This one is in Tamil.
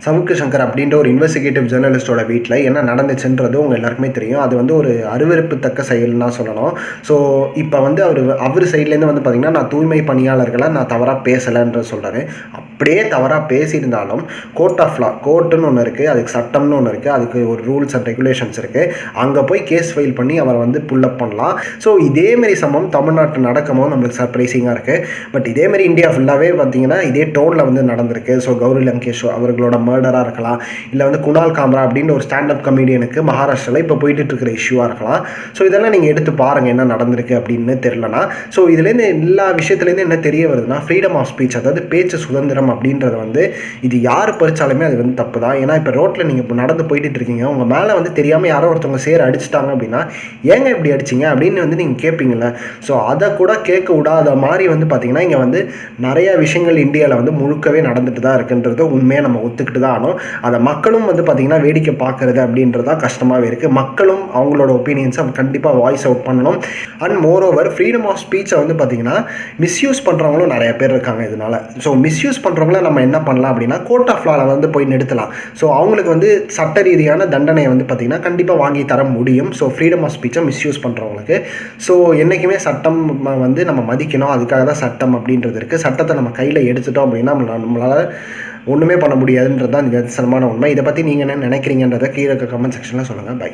சவுக்கு சங்கர் அப்படின்ற ஒரு இன்வெஸ்டிகேட்டிவ் ஜேர்னலிஸ்டோட வீட்டில் என்ன நடந்துச்சுன்றது உங்கள் எல்லாருக்குமே தெரியும். அது வந்து ஒரு அருவருப்புத்தக்க செயல்னு தான் சொல்லணும். ஸோ இப்போ வந்து அவர் சைட்லேருந்து வந்து பார்த்திங்கன்னா, நான் தூய்மை பணியாளர்களை நான் தவறாக பேசலைன்ற சொல்கிறாரு. அப்படியே தவறாக பேசியிருந்தாலும் கோர்ட் ஆஃப் லா, கோர்ட்டுன்னு ஒன்று இருக்குது, அதுக்கு சட்டம்னு ஒன்று இருக்குது, அதுக்கு ஒரு ரூல்ஸ் அண்ட் ரெகுலேஷன்ஸ் இருக்குது. அங்கே போய் கேஸ் ஃபைல் பண்ணி அவரை வந்து புல்லப் பண்ணலாம். ஸோ இதேமாரி சம்பவம் தமிழ்நாட்டில் நடக்கும்போது நம்மளுக்கு சர்ப்ரைசிங்காக இருக்குது. பட் இதேமாரி இந்தியா ஃபுல்லாகவே பார்த்திங்கன்னா இதே டோனில் வந்து நடந்திருக்கு. ஸோ கௌரி லங்கேஷ் அவர்களோட மர்டராக இருக்கலாம், இல்லை வந்து குணால் காம்ரா அப்படின்ற ஒரு ஸ்டாண்டப் கமெடியனுக்கு மகாராஷ்டிராவில் இப்போ போயிட்டு இருக்கிற இஷ்யூவாக இருக்கலாம். ஸோ இதெல்லாம் நீங்கள் எடுத்து பாருங்கள் என்ன நடந்திருக்கு அப்படின்னு தெரிலனா. ஸோ இதுலேருந்து எல்லா விஷயத்துலேருந்து என்ன தெரிய வருதுன்னா, ஃப்ரீடம் ஆஃப் ஸ்பீச், அதாவது பேச்சு சுதந்திரம் அப்படின்றது வந்து இது யார் பறிச்சாலுமே அது வந்து தப்பு தான். ஏன்னா இப்போ ரோட்டில் நீங்கள் இப்போ நடந்து போயிட்டு இருக்கீங்க, உங்கள் மேலே வந்து தெரியாமல் யாரோ ஒருத்தவங்க சேர் அடிச்சிட்டாங்க அப்படின்னா, ஏங்க இப்படி அடிச்சிங்க அப்படின்னு வந்து நீங்கள் கேட்பீங்கள்ல. ஸோ அதை கூட கேட்க விடாத மாதிரி வந்து பார்த்திங்கன்னா இங்கே வந்து நிறையா விஷயங்கள் இந்தியாவில் வந்து முழுக்கவே நடந்துட்டு தான் இருக்குன்றது உண்மையாக நம்ம ஒத்துக்கிட்டு தான் ஆனோம். அதை மக்களும் வந்து பார்த்திங்கன்னா வேடிக்கை பார்க்குறது அப்படின்றது தான் கஷ்டமாகவே இருக்குது. மக்களும் அவங்களோட ஒப்பீனியன்ஸை கண்டிப்பாக வாய்ஸ் அவுட் பண்ணணும். அண்ட் மோரோவர் ஃப்ரீடம் ஆஃப் ஸ்பீச்சை வந்து பார்த்திங்கன்னா மிஸ்யூஸ் பண்ணுறவங்களும் நிறைய பேர் இருக்காங்க இதனால். ஸோ மிஸ்யூஸ் பண்ணுறவங்கள நம்ம என்ன பண்ணலாம் அப்படின்னா, கோர்ட் ஆஃப் லாவில் வந்து போய் நிறுத்தலாம். ஸோ அவங்களுக்கு வந்து சட்ட ரீதியான தண்டனையை வந்து பார்த்திங்கன்னா கண்டிப்பாக வாங்கி தர முடியும். ஸோ ஃப்ரீடம் ஆஃப் ஸ்பீச்சை மிஸ்யூஸ் பண்ணுறவங்களுக்கு. ஸோ என்றைக்குமே சட்டம் வந்து நம்ம மதிக்கணும். அதுக்காக தான் சட்டம் அப்படின்றது இருக்குது. சட்டத்தை நம்ம கையில் எடுத்துட்டோம் அப்படின்னா நம்மளால் ஒன்றுமே பண்ண முடியாதுன்றது தான் நிதர்சனமான உண்மை. இதை பற்றி நீங்கள் என்ன நினைக்கிறீங்கன்றதை கீழே கமெண்ட் செக்ஷனில் சொல்லுங்கள். பை.